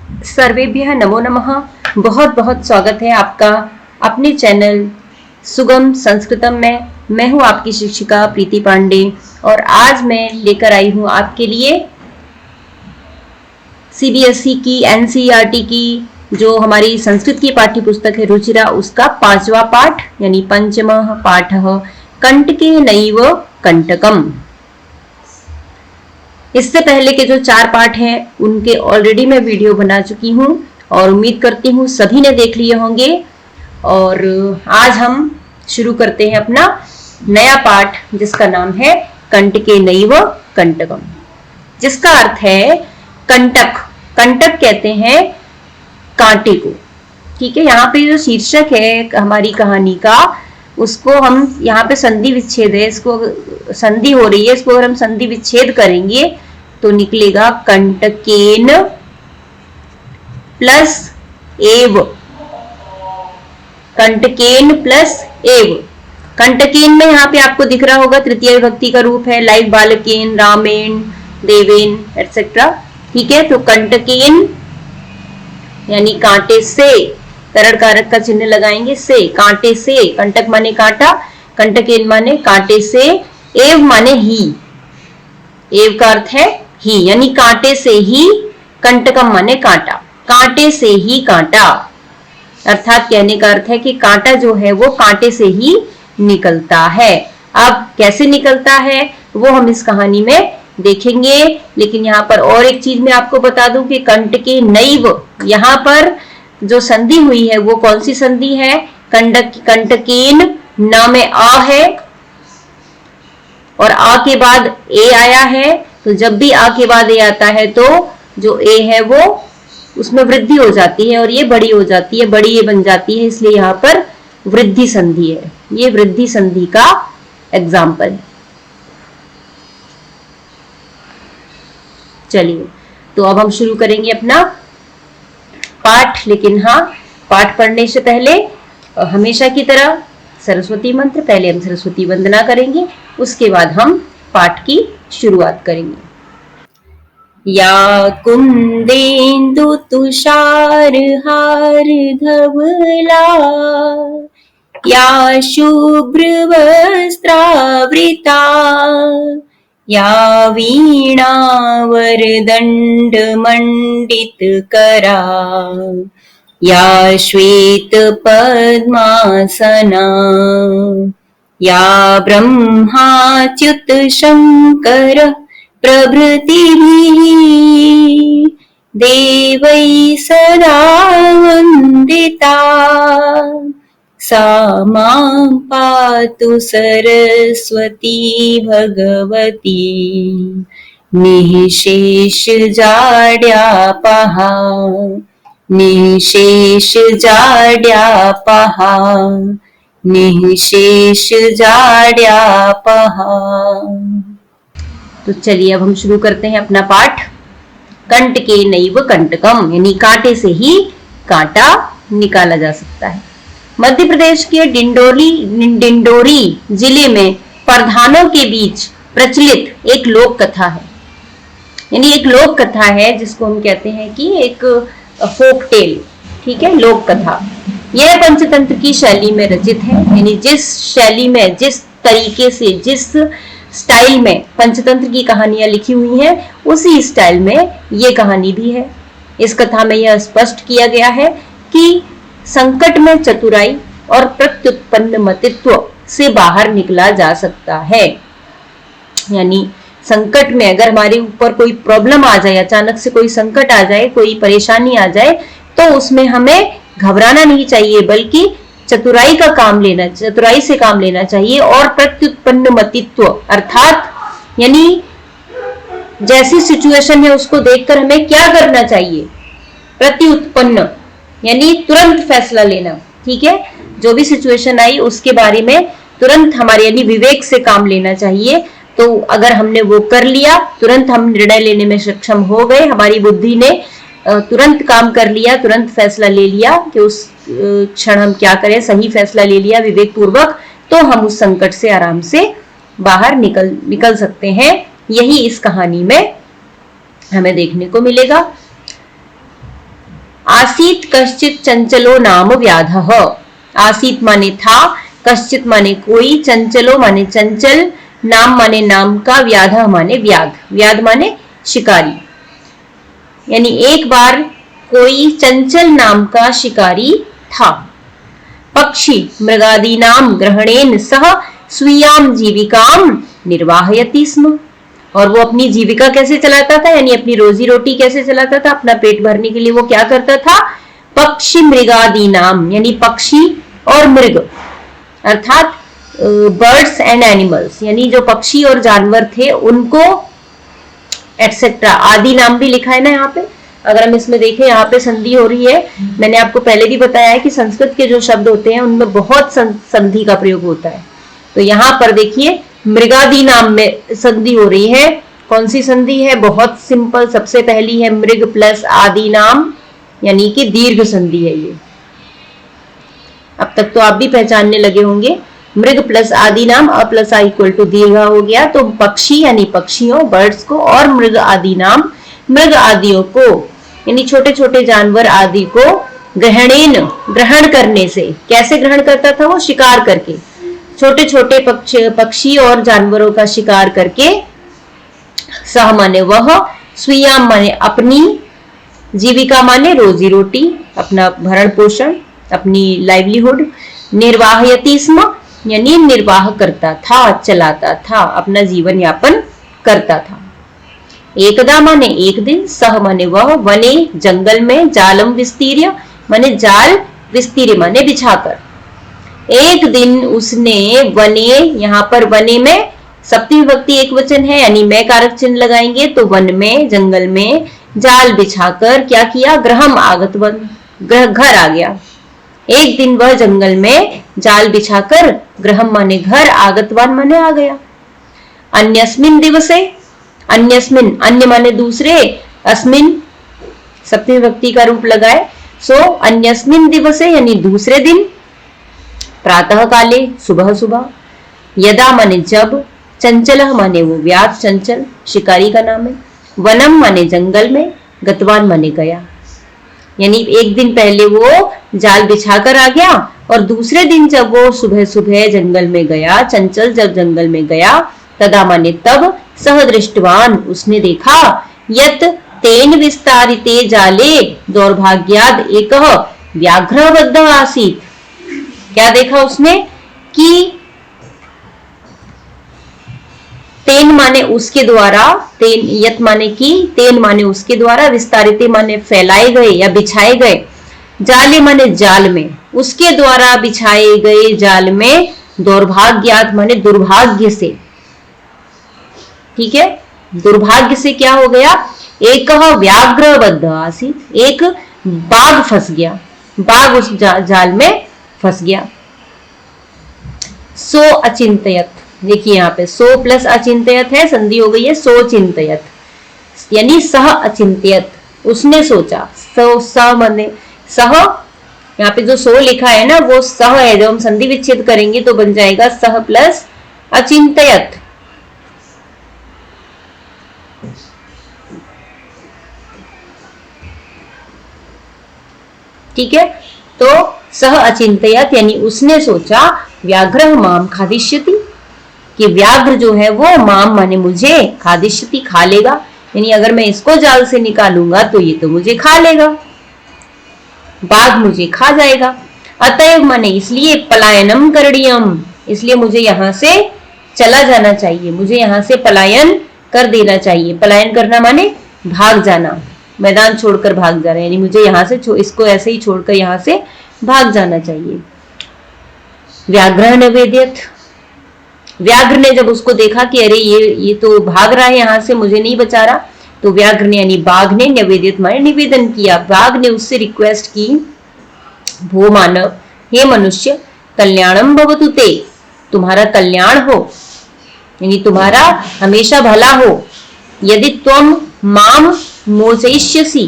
सर्वेभ्यः नमो नमः। बहुत बहुत स्वागत है आपका अपने चैनल सुगम संस्कृतम में। मैं हूं आपकी शिक्षिका प्रीति पांडे और आज मैं लेकर आई हूं आपके लिए सीबीएसई की एनसीईआरटी की जो हमारी संस्कृत की पाठ्य पुस्तक है रुचिरा, उसका 5वां पाठ यानी पंचमः पाठः कंटके नैव कंटकम। इससे पहले के जो 4 पाठ हैं उनके ऑलरेडी मैं वीडियो बना चुकी हूं और उम्मीद करती हूं सभी ने देख लिए होंगे। और आज हम शुरू करते हैं अपना नया पाठ जिसका नाम है कंटके नैव कंटकम, जिसका अर्थ है कंटक। कंटक कहते हैं कांटे को। ठीक है, यहाँ पे जो शीर्षक है हमारी कहानी का, उसको हम यहाँ पे संधि विच्छेद है, इसको संधि हो रही है, इसको अगर हम संधि विच्छेद करेंगे तो निकलेगा कंटकेन प्लस एव। कंटकेन प्लस एव। कंटकेन में यहाँ पे आपको दिख रहा होगा तृतीय विभक्ति का रूप है, लाइक बालकेन, रामेन, देवेन एटसेट्रा। ठीक है, तो कंटकेन यानी कांटे से, करण कारक का चिन्ह लगाएंगे, से कांटे से। कंटक माने कांटा, कंटकेन माने कांटे से, एव माने ही। एव का अर्थ है ही, यानी कांटे से ही। कंटकम माने कांटा, कांटे से ही कांटा। अर्थात कहने का अर्थ है कि कांटा जो है वो कांटे से ही निकलता है। अब कैसे निकलता है वो हम इस कहानी में देखेंगे, लेकिन यहाँ पर और एक चीज मैं आपको बता दूं कि कंटके नैव, यहाँ पर जो संधि हुई है वो कौन सी संधि है? कंटकेन, न में आ है और आ के बाद ए आया है, तो जब भी आ के बाद ए आता है तो जो ए है वो उसमें वृद्धि हो जाती है और ये बड़ी हो जाती है, बड़ी ए बन जाती है, इसलिए यहाँ पर वृद्धि संधि है। ये वृद्धि संधि का एग्जाम्पल है। चलिए, तो अब हम शुरू करेंगे अपना पाठ। लेकिन हाँ, पाठ पढ़ने से पहले हमेशा की तरह सरस्वती मंत्र, पहले हम सरस्वती वंदना करेंगे, उसके बाद हम पाठ की शुरुआत करेंगे। या कुंदेन्दु तुषार हार धवला, या शुभ्र वस्त्रावृता, या वीणा वरदंड मंडित करा, या श्वेत पद्मासना, या ब्रह्माच्युत शंकर प्रभृतिभिः देवैः सदा वन्दिता, सा मां पातु सरस्वती भगवती निःशेष जाड्यापहा, निःशेष जाड्यापहा, निःशेष जाड्यापहा। तो चलिए अब हम शुरू करते हैं अपना पाठ। कंटके नैव कंटकम, यानी कांटे से ही कांटा निकाला जा सकता है। मध्य प्रदेश के डिंडोरी जिले में प्रधानों के बीच प्रचलित एक लोक कथा है, यानी एक लोक कथा है जिसको हम कहते हैं कि एक फोक टेल। ठीक है, लोक कथा। यह पंचतंत्र की शैली में रचित है, यानी जिस शैली में, जिस तरीके से, जिस स्टाइल में पंचतंत्र की कहानियां लिखी हुई हैं, उसी स्टाइल में ये कहानी भी है। इस कथा में यह स्पष्ट किया गया है कि संकट में चतुराई और प्रत्युत्पन्न मतित्व से बाहर निकला जा सकता है। यानी संकट में अगर हमारे ऊपर कोई प्रॉब्लम आ जाए, अचानक से कोई संकट आ जाए, कोई परेशानी आ जाए, तो उसमें हमें घबराना नहीं चाहिए, बल्कि चतुराई से काम लेना चाहिए। और प्रत्युत्पन्न मतित्व अर्थात यानी जैसी सिचुएशन है उसको देखकर हमें क्या करना चाहिए? प्रत्युत्पन्न यानी तुरंत फैसला लेना। ठीक है, जो भी सिचुएशन आई उसके बारे में तुरंत हमारे यानी विवेक से काम लेना चाहिए। तो अगर हमने वो कर लिया, तुरंत हम निर्णय लेने में सक्षम हो गए, हमारी बुद्धि ने तुरंत काम कर लिया, तुरंत फैसला ले लिया कि उस क्षण हम क्या करें, सही फैसला ले लिया विवेक पूर्वक, तो हम उस संकट से आराम से बाहर निकल सकते हैं। यही इस कहानी में हमें देखने को मिलेगा। आसीत कश्चित चंचलो नाम व्याधः। आसीत माने था, कश्चित माने कोई, चंचलो माने चंचल, नाम माने नाम का, व्याधः माने व्याध। व्याध माने शिकारी। यानी एक बार कोई चंचल नाम का शिकारी था। पक्षी मृगादीनाम ग्रहणेन सह स्वीयाम जीविकाम निर्वाहयति स्म। और वो अपनी जीविका कैसे चलाता था, यानी अपनी रोजी रोटी कैसे चलाता था, अपना पेट भरने के लिए वो क्या करता था, पक्षी मृगादीनाम यानी पक्षी और मृग अर्थात बर्ड्स एंड एनिमल्स, यानी जो पक्षी और जानवर थे उनको एटसेट्रा। आदि नाम भी लिखा है ना यहाँ पे, अगर हम इसमें देखें यहाँ पे संधि हो रही है। मैंने आपको पहले भी बताया है कि संस्कृत के जो शब्द होते हैं उनमें बहुत संधि का प्रयोग होता है। तो यहाँ पर देखिए मृगादि नाम में संधि हो रही है। कौन सी संधि है, बहुत सिंपल, सबसे पहली है मृग प्लस आदि नाम, यानी कि दीर्घ संधि है ये। अब तक तो आप भी पहचानने लगे होंगे, मृग प्लस आदि नाम अ प्लस आ इक्वल टू दीर्घ हो गया। तो पक्षी यानी पक्षियों बर्ड्स को, और मृग आदि नाम मृग आदियों को, यानी छोटे छोटे जानवर आदि को, ग्रहणेन ग्रहण करने से। कैसे ग्रहण करता था वो, शिकार करके, छोटे छोटे पक्षी और जानवरों का शिकार करके, सह माने वह, स्वीयाम माने अपनी, जीविका माने रोजी रोटी, अपना भरण पोषण, अपनी लाइवलीहुड, निर्वाहयति स्म यानी निर्वाह करता था, चलाता था, अपना जीवन यापन करता था। एकदा माने एक दिन, सह माने वह, वने जंगल में, जालम विस्तीर्य माने जाल, विस्तीर्य माने बिछाकर। एक दिन उसने वने, यहाँ पर वने में सप्तमी विभक्ति एक वचन है, यानी मैं कारक चिन्ह लगाएंगे तो वन में, जंगल में, जाल बिछाकर क्या किया, गृहम आगतवन, घर आ गया। एक दिन वह जंगल में जाल बिछाकर, गृहम माने घर, आगतवान माने आ गया। अन्यस्मिन दिवसे, अन्यस्मिन अन्य माने दूसरे, अस्मिन सप्तमी विभक्ति का रूप लगाए, सो अन्यस्मिन दिवसे यानी दूसरे दिन, प्रातः काले सुबह सुबह, यदा माने जब, चंचलः माने वो व्याध चंचल शिकारी का नाम है, वनम माने जंगल में, गतवान माने गया। यानी एक दिन पहले वो जाल बिछाकर आ गया और दूसरे दिन जब वो सुबह सुबह जंगल में गया, चंचल जब जंगल में गया, तदा माने तब, सह दृष्टवान उसने देखा, यत तेन विस्तारिते जाले दौर्भाग्याद एकः व्याघ्रबद्ध आसीत्। क्या देखा उसने कि तेन माने उसके द्वारा, तेन यत माने की, तेन माने उसके द्वारा, विस्तारिते माने फैलाए गए या बिछाए गए, जाले माने जाल में, उसके द्वारा बिछाए गए जाल में, दौर्भाग्यात माने दुर्भाग्य से। ठीक है, दुर्भाग्य से क्या हो गया, एक व्याघ्रबद्ध आसीत्, एक बाघ फंस गया, बाघ उस जाल में फंस गया। सो अचिंतयत, देखिए यहाँ पे सो प्लस अचिंतयत है, संधि हो गई है, सो चिंतयत यानी सह अचिंतयत, उसने सोचा। सो स माने सह, यहाँ पे जो सो लिखा है ना वो सह है, जब हम संधि विच्छेद करेंगे तो बन जाएगा सह प्लस अचिंतयत। ठीक है, तो सह अचिंतयत यानी उसने सोचा, व्याघ्र माम खादिष्यति कि व्याघ्र जो है वो माम माने मुझे, खादिष्यति खा लेगा, यानी अगर मैं इसको जाल से निकालूंगा तो ये तो मुझे खा लेगा, बाघ मुझे खा जाएगा। अतएव माने इसलिए, पलायनम करणीयम इसलिए मुझे यहां से चला जाना चाहिए, मुझे यहां से पलायन कर देना चाहिए। पलायन करना माने भाग जाना, मैदान छोड़कर भाग जाना, यानी मुझे यहां से इसको ऐसे ही छोड़कर यहां से भाग जाना चाहिए। व्याघ्र निवेदित, व्याघ्र ने जब उसको देखा कि अरे ये तो भाग रहा है यहां से, मुझे नहीं बचा रहा, तो व्याघ्र ने यानी बाघ ने, निवेदित माने निवेदन किया, बाघ ने उससे रिक्वेस्ट की, भो मानव हे मनुष्य, कल्याणम भवतु ते तुम्हारा कल्याण हो, यानी तुम्हारा हमेशा भला हो, यदि त्वम माम मोचयिष्यसि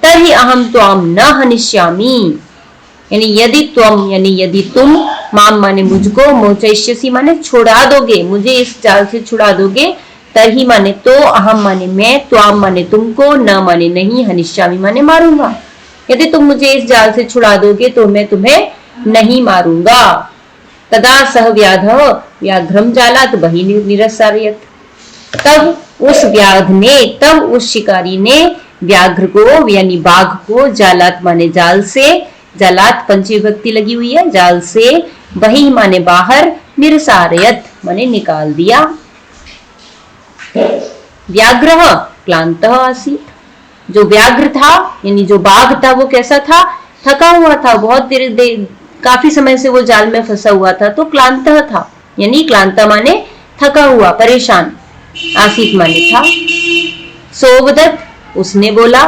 तर्हि अहम त्वाम न हनिष्यामि, यानी यदि त्वम यानी यदि तुम, माम माने मुझको, मोचयिष्यसि माने छुड़ा दोगे, मुझे इस जाल से छुड़ा दोगे, तर्हि माने तो, अहम माने मैं, त्वाम माने तुमको, न माने नहीं, हनिष्यामि माने मारूंगा। यदि तुम मुझे इस जाल से छुड़ा दोगे तो मैं तुम्हें नहीं मारूंगा। तदा सह व्याधः व्याघ्रम जालात बहि निरसारयत। तब उस शिकारी ने व्याघ्र को यानी बाघ को जालात माने जाल से, जालात पंचमी विभक्ति लगी हुई है, जाल से, बहि माने बाहर, निरसारयत माने निकाल दिया। व्याघ्रः क्लान्तः आसीत्। जो व्याघ्र था यानी जो बाघ था वो कैसा था? थका हुआ था, बहुत देर काफी समय से वो जाल में फंसा हुआ था, तो क्लान्तः था, यानी क्लांता माने थका हुआ, परेशान, आसीत माने था। सोवदत्त उसने बोला,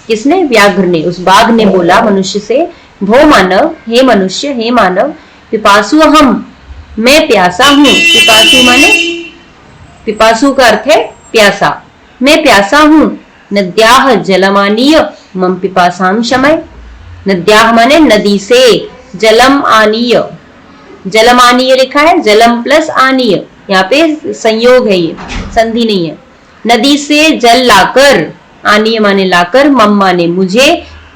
किसने? व्याघ्र ने, उस बाघ ने बोला मनुष्य से, भो मानव, हे मनुष्य, हे मानव, पिपासु अहम, मैं प्यासा हूं। पिपासु माने, पिपासु का अर्थ है प्यासा, मैं प्यासा हूं। नद्याह जलमानीय मम पिपासाम शमय। नद्याह माने नदी से, जलम आनीय, जलम आनीय लिखा है, जलम प्लस आनीय, यहाँ पे संयोग है, ये संधि नहीं है। नदी से जल लाकर, आनीय माने लाकर, मम माने मुझे,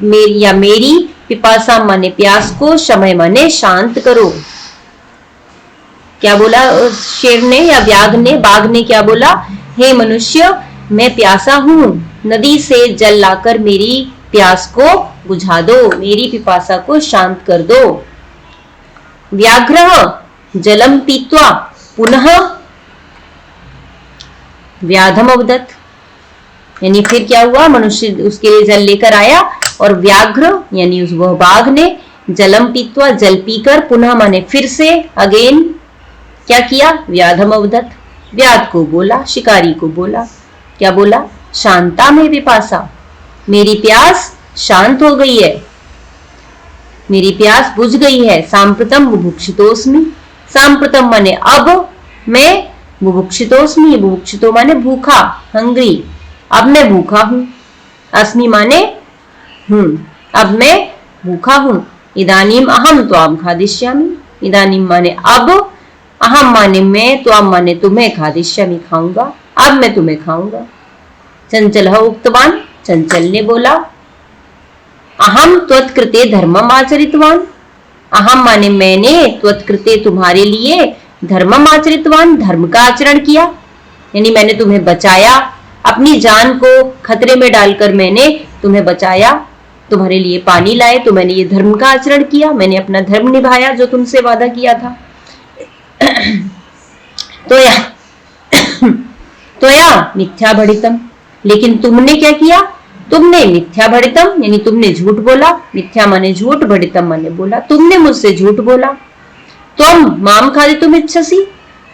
मेरी या मेरी, पिपासा माने प्यास को, शमय माने शांत करो। क्या बोला शेर ने या व्याघ्र ने? बाघ ने क्या बोला? हे मनुष्य, मैं प्यासा हूं, नदी से जल लाकर मेरी प्यास को बुझा दो, मेरी पिपासा को शांत कर दो। व्याघ्रः जलम पीत्वा पुनः व्याधम अवदत्। यानी फिर क्या हुआ? मनुष्य उसके लिए जल लेकर आया और व्याघ्र यानी वह बाघ ने जलम पीत्वा, जल पीकर, पुनः माने फिर से, अगेन क्या किया? व्याधम अवदत्, व्याध को बोला, शिकारी को बोला। क्या बोला? शांता में पिपासा, मेरी प्यास शांत हो गई है, मेरी प्यास बुझ गई है। सांप्रतम बुभुक्षितोस्मि, सांप्रतम माने अब, मैं बुभुक्षितोस्मि, बुभुक्षितो माने भूखा, हंग्री, अब मैं भूखा हूं। अस्मि माने हूं, अब मैं भूखा हूं। इदानीम अहम त्वाम खादिष्यामि, इदानीम माने अब, अहम माने मैं, त्वाम माने तुम्हें, खादिष्यामि खाऊंगा, अब मैं तुम्हें खाऊंगा। चंचलः उक्तवान, चंचल ने बोला, अहम त्वत्कृते धर्मम आचरितवान। अहम माने मैंने, त्वत्कृते तुम्हारे लिए, धर्मम आचरितवान धर्म का आचरण किया, यानी मैंने तुम्हें बचाया, अपनी जान को खतरे में डालकर मैंने तुम्हें बचाया, तुम्हारे लिए पानी लाए, तो मैंने ये धर्म का आचरण किया, मैंने अपना धर्म निभाया जो तुमसे वादा किया था। तो या मिथ्या भड़ितम, लेकिन तुमने क्या किया? तुमने मिथ्या भड़ितम यानी तुमने झूठ बोला, मिथ्या माने झूठ, भड़ितम माने बोला, तुमने मुझसे झूठ बोला। तुम माम खादितुम इच्छसि,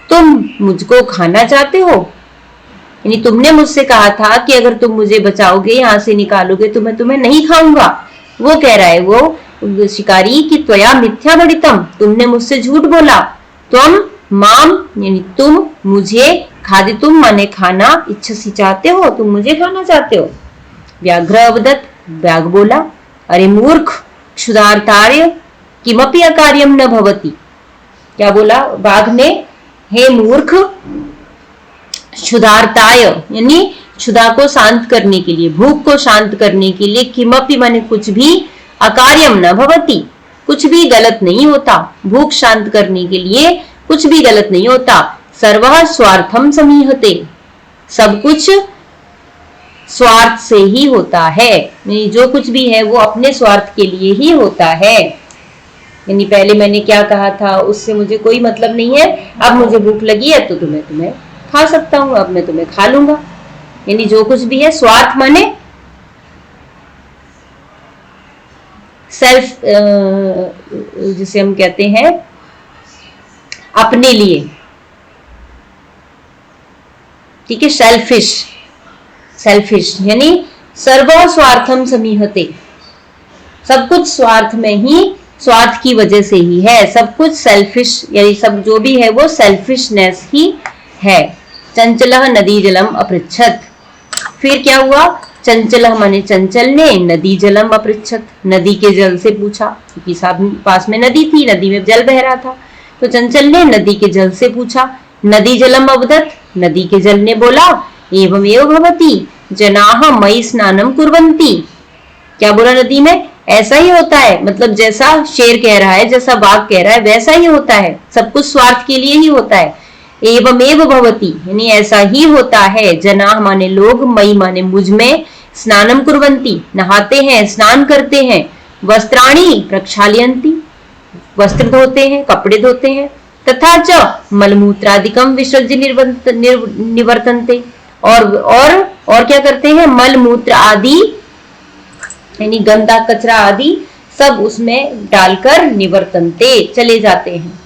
तुम मुझको खाना चाहते हो, यानी तुमने मुझसे कहा था कि अगर तुम मुझे बचाओगे, यहाँ से निकालोगे तो मैं तुम्हें नहीं खाऊंगा। वो कह रहा है वो शिकारी कि त्वया मिथ्या भड़ितम, तुमने मुझसे झूठ बोला। तुम माम यानी तुम मुझे, खादितुम माने खाना, इच्छसि चाहते हो, तुम मुझे खाना चाहते हो। व्याघ्र अवदत्, व्याघ बोला, अरे मूर्ख, क्षुधार्तार्य किमपि अकार्यम न भवति। क्या बोला बाघ ने? हे मूर्ख, क्षुधार्ताय यानी क्षुधा को शांत करने के लिए, भूख को शांत करने के लिए, किमपि माने कुछ भी, अकार्यम न भवति कुछ भी गलत नहीं होता, भूख शांत करने के लिए कुछ भी गलत नहीं होता। सर्वः स्वार्थम समीहते, सब कुछ स्वार्थ से ही होता है, यानी जो कुछ भी है वो अपने स्वार्थ के लिए ही होता है। यानी पहले मैंने क्या कहा था उससे मुझे कोई मतलब नहीं है, अब मुझे भूख लगी है तो तुम्हें खा सकता हूं, अब मैं तुम्हें खा लूंगा। यानी जो कुछ भी है, स्वार्थ माने सेल्फ, जिसे हम कहते हैं अपने लिए, ठीक है, सेल्फिश, सेल्फिश यानी सर्व स्वार्थम समीहते, सब कुछ स्वार्थ में ही, स्वार्थ की वजह से ही है, सब कुछ सेल्फिश यानी सब जो भी है वो सेल्फिशनेस ही है। चंचलः नदी जलम अपृच्छत, फिर क्या हुआ? चंचलः माने चंचल ने, नदी जलम अपृच्छत, नदी के जल से पूछा, क्योंकि पास में नदी थी, नदी में जल बह रहा था, तो चंचल ने नदी के जल से पूछा। नदी जलम अवदत्, नदी के जल ने बोला, एवमेव भवति जनाः मयि स्नानं कुर्वन्ति, क्या बोला नदी में? ऐसा ही होता है, मतलब जैसा शेर कह रहा है, जैसा बाघ कह रहा है, वैसा ही होता है, सब कुछ स्वार्थ के लिए ही होता है। एवमेव भवति, यानी ऐसा ही होता है। जनाः माने लोग, मई माने मुझ में, स्नानम कुर्वन्ति नहाते हैं, स्नान करते हैं, वस्त्राणि प्रक्षालयन्ति वस्त्र धोते हैं, कपड़े धोते हैं, तथा च मलमूत्रादिकम विसर्ज्य निवर्तन्ते, और क्या करते हैं? मल मूत्र आदि यानी गंदा कचरा आदि सब उसमें डालकर निवर्तन्ते चले जाते हैं।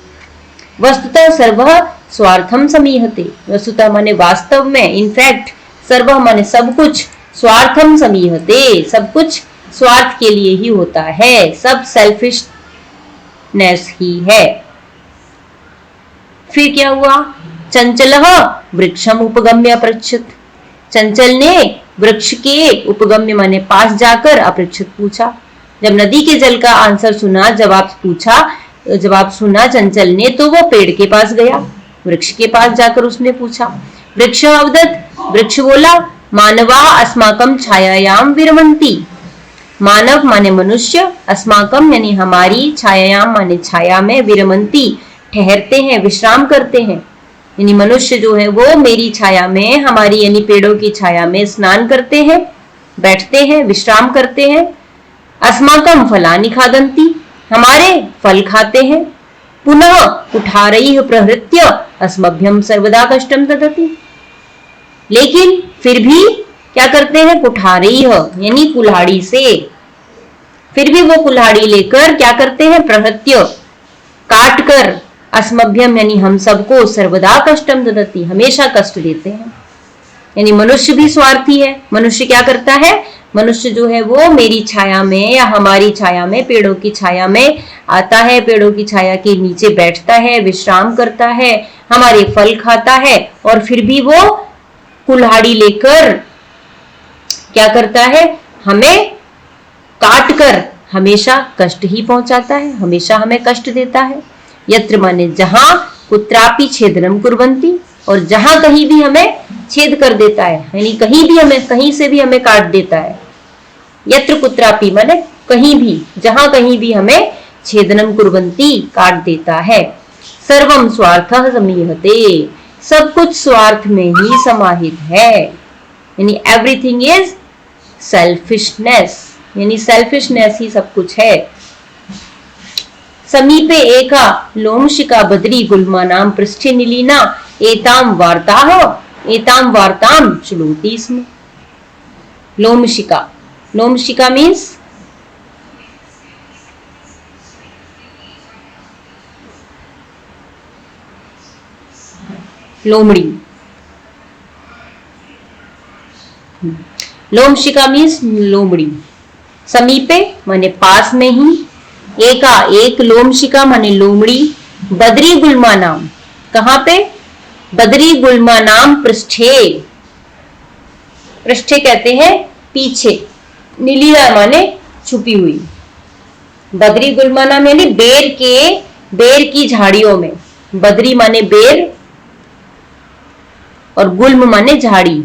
वस्तुतः सर्वः स्वार्थम समीहते, वस्तुतः माने वास्तव में, इनफैक्ट सर्वः माने सब कुछ, स्वार्थम समीहते सब कुछ स्वार्थ के लिए ही होता है, सब सेल्फिशनेस ही है। फिर क्या हुआ? चंचलः वृक्षम उपगम्य अपृच्छत, चंचल ने वृक्ष के उपगम्य माने पास जाकर अपृच्छत पूछा। जब नदी के जल का आंसर सुना, जवाब सुना चंचल ने, तो वो पेड़ के पास गया, वृक्ष के पास जाकर उसने पूछा। वृक्ष अवदत, वृक्ष बोला, मानवा अस्माकम छायायाम विरमन्ति, मानव माने मनुष्य, अस्माकम यानी हमारी, छायायाम माने छाया में, विरमन्ति ठहरते हैं, विश्राम करते हैं, यानी मनुष्य जो है वो मेरी छाया में, हमारी यानी पेड़ों की छाया में स्नान करते हैं, बैठते हैं, विश्राम करते हैं। अस्माकम फलानि खादन्ति, हमारे फल खाते हैं। पुनः कुठारैः प्रहृत्य अस्मभ्यम सर्वदा कष्टम ददति, लेकिन फिर भी क्या करते हैं? कुठारैः यानी कुल्हाड़ी से, फिर भी वो कुल्हाड़ी लेकर क्या करते हैं? प्रहृत्य काट कर, अस्मभ्यम यानी हम सबको, सर्वदा कष्टम ददति हमेशा कष्ट देते हैं। यानी मनुष्य भी स्वार्थी है। मनुष्य क्या करता है? मनुष्य जो है वो मेरी छाया में या हमारी छाया में, पेड़ों की छाया में आता है, पेड़ों की छाया के नीचे बैठता है, विश्राम करता है, हमारे फल खाता है, और फिर भी वो कुल्हाड़ी लेकर क्या करता है? हमें काट कर हमेशा कष्ट ही पहुंचाता है, हमेशा हमें कष्ट देता है। यत्र माने जहां, कुत्रापि छेदनम कुर्वन्ति, और जहां कहीं भी हमें छेद कर देता है, यानी कहीं भी हमें, कहीं से भी हमें काट देता है। यत्र कुत्रापि माने कहीं भी, जहां कहीं भी हमें छेदनम कुर्वन्ति काट देता है। सर्वम स्वार्थः समीहते, सब कुछ स्वार्थ में ही समाहित है, यानी एवरीथिंग इज सेल्फिशनेस, यानी सेल्फिशनेस ही सब कुछ है। समीपे एका लोमशिका बद्री गुल्मानां पृष्ठे निलीना एतां वार्तां शृणोति स्म। लोमशिका, लोमशिका मीन्स लोमड़ी, लोमशिका मीन्स लोमड़ी। समीपे माने पास में ही, एका एक, लोमशिका माने लोमड़ी, बद्री गुल्मा नाम, कहां पे? बद्री गुल्मा नाम पृष्ठे, पृष्ठे कहते हैं पीछे, नीलिया माने छुपी हुई। बद्री गुल्मा नाम यानी बेर की झाड़ियों में, बद्री माने बेर और गुल्म माने झाड़ी,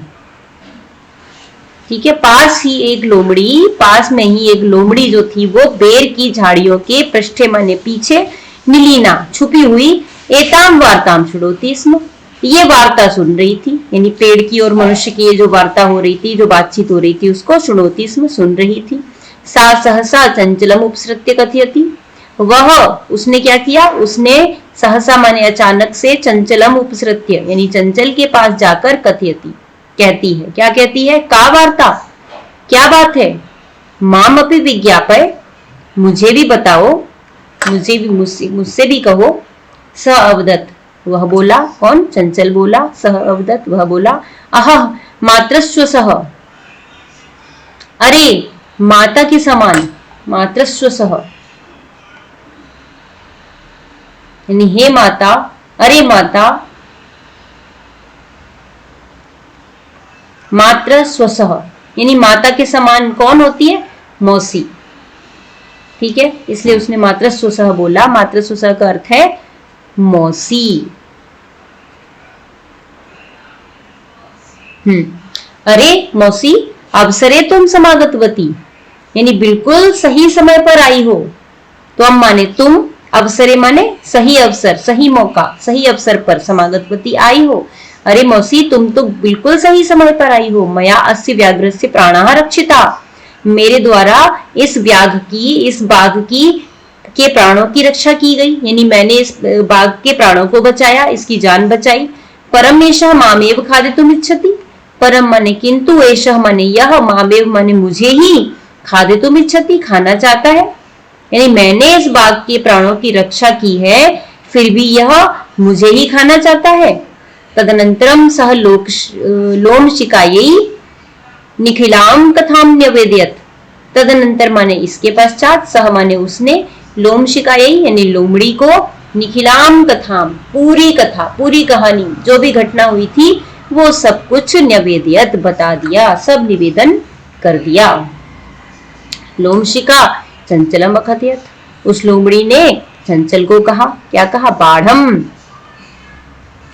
ठीक है। पास ही एक लोमड़ी, पास में ही एक लोमड़ी जो थी वो बेर की झाड़ियों के पृष्ठे माने पीछे, निलीना छुपी हुई, एताम वार्ताम शृणोति स्म, ये वार्ता सुन रही थी, यानी पेड़ की और मनुष्य की ये जो वार्ता हो रही थी, जो बातचीत हो रही थी, उसको शृणोति स्म सुन रही थी। सा सहसा चंचलम उपसृत्य कथयति, वह उसने क्या किया? उसने सहसा माने अचानक से, चंचलम उपसृत्य यानी चंचल के पास जाकर कथयति कहती है। क्या कहती है? का वार्ता, क्या बात है? माम अपि विज्ञापय, मुझे भी बताओ, मुझे भी, मुझसे भी कहो। स अवदत, वह बोला, कौन? चंचल बोला। सह अवदत, वह बोला, अह मातृस्व सह, अरे माता के समान, मातृस्व सह यानी हे माता, अरे माता, मात्र स्वसह यानी माता के समान कौन होती है? मौसी, ठीक है, इसलिए उसने मात्र स्वसह बोला। मात्र स्वसह का अर्थ है मौसी। अरे मौसी, अवसरे तुम समागतवती, यानी बिल्कुल सही समय पर आई हो। त्वम माने तुम, अवसरे माने सही अवसर, सही मौका, सही अवसर पर समागतवती आई हो। अरे मौसी तुम तो बिल्कुल सही समय पर आई हो। मया अस्य व्याघ्रस्य प्राणाः रक्षिता, मेरे द्वारा इस व्याघ्र की, इस बाघ की के प्राणों की रक्षा की गई, यानी मैंने इस बाघ के प्राणों को बचाया, इसकी जान बचाई। परम एषः मामेव खादितुम् इच्छति, परम माने किंतु, एषः माने यह, मामेव माने मुझे ही, खादितुम् इच्छति खाना चाहता है, यानी मैंने इस बाघ के प्राणों की रक्षा की है, फिर भी यह मुझे ही खाना चाहता है। तदनंतरम सह लोमशिकायै निखिलाम कथाम न्यवेदयत्, तदनंतर माने इसके पश्चात, सह माने उसने, लोमशिकायै यानी लोमड़ी को, निखिलाम कथाम पूरी कथा, पूरी कहानी, जो भी घटना हुई थी वो सब कुछ न्यवेदयत् बता दिया, सब निवेदन कर दिया। लोमशिका चंचलम अकथयत्, उस लोमड़ी ने चंचल को कहा, क्या कहा, बाढ़म,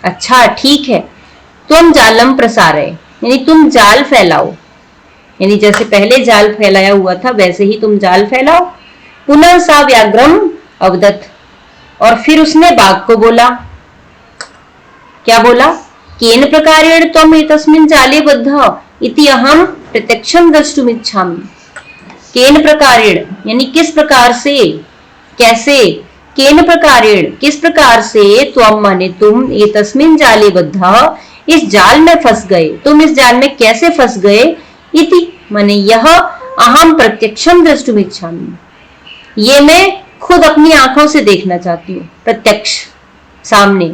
अच्छा ठीक है, तुम जालम प्रसारय, यानी तुम जाल फैलाओ, यानी जैसे पहले जाल फैलाया हुआ था वैसे ही तुम जाल फैलाओ। पुनः सा व्याघ्रम अवदत्, और फिर उसने बाघ को बोला, क्या बोला, केन प्रकारेण त्वम् एतस्मिन् जाले बद्धः इति अहं प्रत्यक्षं द्रष्टुमिच्छामि। केन प्रकारेण यानी किस प्रकार से, कैसे, केन प्रकारेण किस प्रकार से, त्वम् माने तुम, एतस्मिन् जाले बद्धः इस जाल में फंस गए, तुम इस जाल में कैसे फंस गए, इति माने यह, अहम प्रत्यक्षम द्रष्टुमिच्छामि, ये मैं खुद अपनी आंखों से देखना चाहती हूँ। प्रत्यक्ष सामने,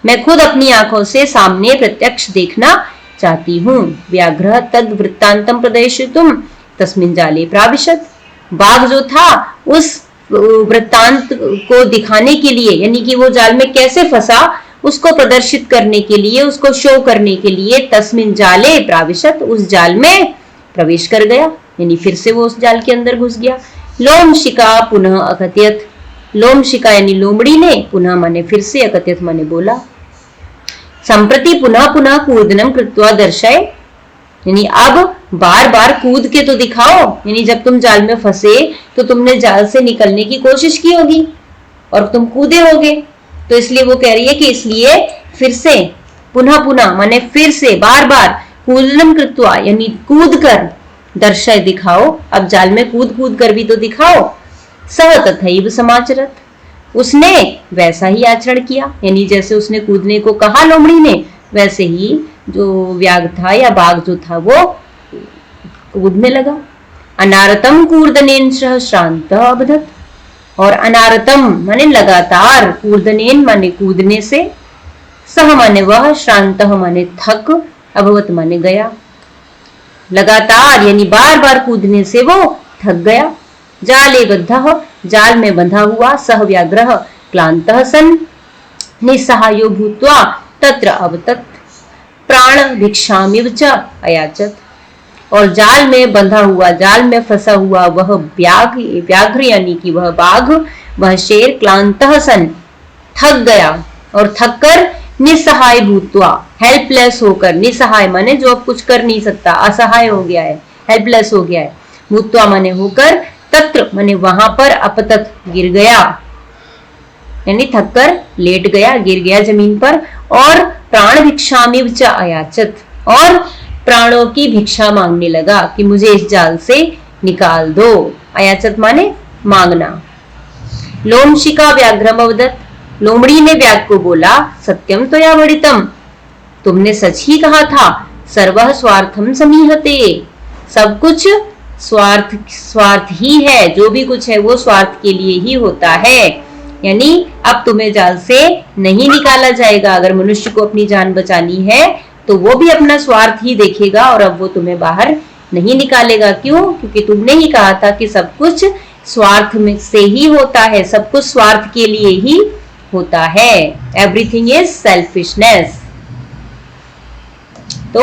मैं खुद अपनी आंखों से सामने प्रत्यक्ष देखना चाहती हूँ। व्याघ्र तद वृत्तांतम प्रदर्शितुम तस्मिन् जाले प्राविशत, बाघ जो था उस वृत्तांत को दिखाने के लिए, यानी कि वो जाल में कैसे फंसा उसको प्रदर्शित करने के लिए, उसको शो करने के लिए, तस्मिन् जाले प्राविशत, उस जाल में प्रवेश कर गया, यानी फिर से वो उस जाल के अंदर घुस गया। लोमशिका पुनः अकथयत्, लोमशिका यानी लोमड़ी ने, पुनः माने फिर से, अकथयत् माने बोला। संप्रति पुनः पुनः कूर्दनम कृत्वा दर्शय, यानी अब बार बार कूद के तो दिखाओ, यानी जब तुम जाल में फंसे तो तुमने जाल से निकलने की कोशिश की होगी और तुम कूदे होगे, तो इसलिए वो कह रही है कि इसलिए फिर से, पुनः पुनः माने फिर से, बार बार, कूर्दनम कृत्वा यानी कूद कर, दर्शय दिखाओ, अब जाल में कूद कूद कर भी तो दिखाओ। सह तथैव समाचरत, उसने वैसा ही आचरण किया, यानी जैसे उसने कूदने को कहा लोमड़ी ने, वैसे ही जो व्याघ्र था या बाघ जो था वो कूदने लगा। अनारतम कूर्दनेन सह श्रांत अबधत, और अनारतम माने लगातार, कूर्दनेन माने कूदने से, सह माने वह, श्रांत माने थक, अभवत माने गया, लगातार यानी बार बार कूदने से वो थक गया। जाले बद्धः, जाल में बंधा हुआ, सह व्याघ्रः क्लान्तः सन् निस्सहायो भूत्वा तत्र अवतत् प्राण भिक्षामिव च अयाचत, और जाल में बंधा हुआ, जाल में फंसा हुआ वह व्याघ्र यानी कि वह बाघ, वह शेर, क्लान्तः सन् थक गया, और थक कर, निस्सहाय भूत्वा हेल्पलेस होकर, निस्सहाय माने जो अब कुछ कर नहीं सकता, असहाय हो गया है, हेल्पलेस हो गया है, भूत्वा माने होकर, तत्र माने वहां पर, अपतत गिर गया, यानी थक कर लेट गया, गिर गया जमीन पर, और प्राण भिक्षामिव च अयाचत, और प्राणों की भिक्षा मांगने लगा कि मुझे इस जाल से निकाल दो। अयाचत माने मांगना। लोमशिका व्याघ्रम अवदत्, लोमड़ी ने व्याघ्र को बोला, सत्यम त्वया वदितम, तुमने सच ही कहा था, सर्वः स्वार्थम समीहते, सब कुछ स्वार्थ ही है, जो भी कुछ है वो स्वार्थ के लिए ही होता है, यानी अब तुम्हें जाल से नहीं निकाला जाएगा। अगर मनुष्य को अपनी जान बचानी है तो वो भी अपना स्वार्थ ही देखेगा, और अब वो तुम्हें बाहर नहीं निकालेगा। क्यों? क्योंकि तुमने ही कहा था कि सब कुछ स्वार्थ में से ही होता है, सब कुछ स्वार्थ के लिए ही होता है, एवरीथिंग इज सेल्फिशनेस। तो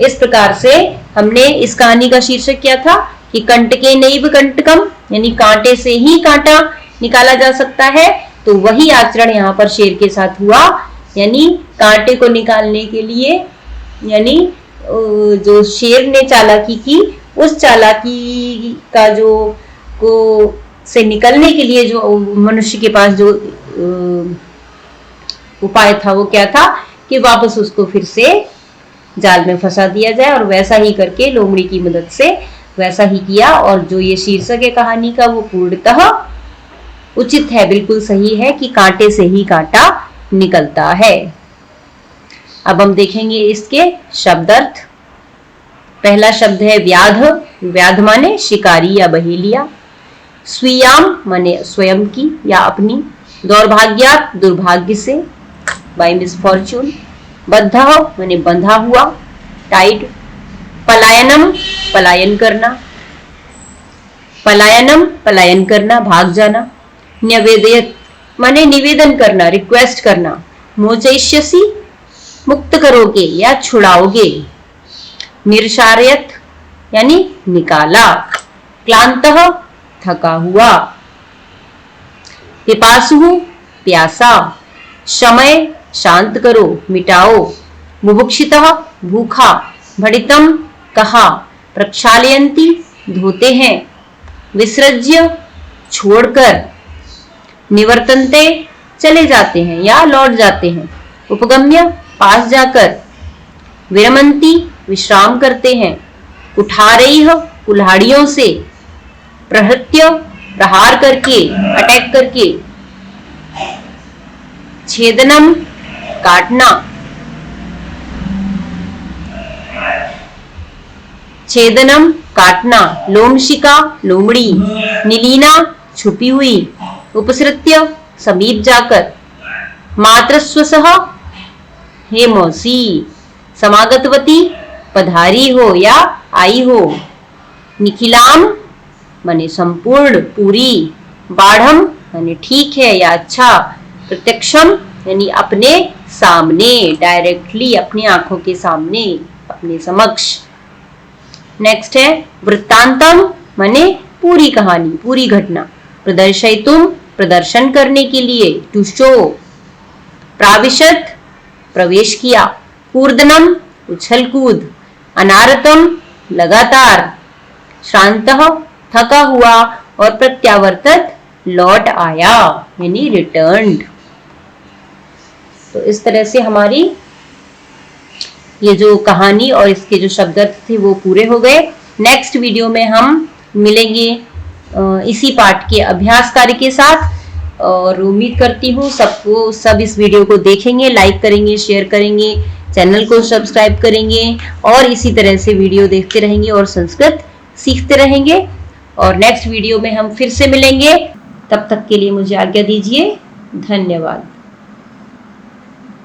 इस प्रकार से हमने इस कहानी का शीर्षक क्या था कि कंटके नैव कंटकम, यानी कांटे से ही कांटा निकाला जा सकता है। तो वही आचरण यहाँ पर शेर के साथ हुआ, यानी कांटे को निकालने के लिए, यानी जो शेर ने चालाकी की उस चालाकी का जो को से निकलने के लिए जो मनुष्य के पास जो उपाय था वो क्या था कि वापस उसको फिर से जाल में फंसा दिया जाए। और वैसा ही करके लोमड़ी की मदद से वैसा ही किया। और जो ये शीर्षक है कहानी का वो पूर्णतः उचित है, बिल्कुल सही है कि कांटे से ही कांटा निकलता है। अब हम देखेंगे इसके शब्द अर्थ। पहला शब्द है व्याध। व्याध माने शिकारी या बहेलिया। स्वीयाम माने स्वयं की या अपनी। दौर्भाग्यात दुर्भाग्य से, बाय मिसफॉर्चून। बद्ध माने बंधा हुआ, टाइड। पलायनम पलायन करना। पलायनम पलायन करना, भाग जाना। न्यवेदयत माने निवेदन करना, रिक्वेस्ट करना। मोचयिष्यसि मुक्त करोगे या छुड़ाओगे। निर्शारयत यानी निकाला। क्लांतः थका हुआ। पिपासु प्यासा। शमय शांत करो, मिटाओ। बुभुक्षितः भूखा। भडितम कहा। प्रक्षालयन्ति धोते हैं। विसृज्य छोड़कर। निवर्तन्ते चले जाते हैं या लौट जाते हैं। उपगम्य पास जाकर। विरमन्ति विश्राम करते हैं। कुठारैः कुल्हाड़ियों से। प्रहृत्य प्रहार करके, अटैक करके। छेदनम काटना। छेदनम काटना। लोमशिका लोमड़ी। निलीना छुपी हुई। उपसृत्य समीप जाकर। मातृस्वसः हे मौसी। समागतवती पधारी हो या आई हो। निखिलाम माने संपूर्ण पूरी। बाढ़म माने ठीक है या अच्छा। प्रत्यक्षम यानी अपने सामने, डायरेक्टली अपनी आंखों के सामने, अपने समक्ष। नेक्स्ट है वृत्तांतम माने पूरी कहानी, पूरी घटना। प्रदर्शयितुम प्रदर्शन करने के लिए, टू शो। प्राविशत प्रवेश किया। कूर्दनम उछल कूद। अनारतम लगातार। श्रांतः थका हुआ। और प्रत्यावर्तत लौट आया यानी रिटर्न्ड। तो इस तरह से हमारी ये जो कहानी और इसके जो शब्द अर्थ थे वो पूरे हो गए। नेक्स्ट वीडियो में हम मिलेंगे इसी पाठ के अभ्यास कार्य के साथ। और उम्मीद करती हूँ सब इस वीडियो को देखेंगे, लाइक करेंगे, शेयर करेंगे, चैनल को सब्सक्राइब करेंगे और इसी तरह से वीडियो देखते रहेंगे और संस्कृत सीखते रहेंगे। और नेक्स्ट वीडियो में हम फिर से मिलेंगे। तब तक के लिए मुझे आज्ञा दीजिए। धन्यवाद।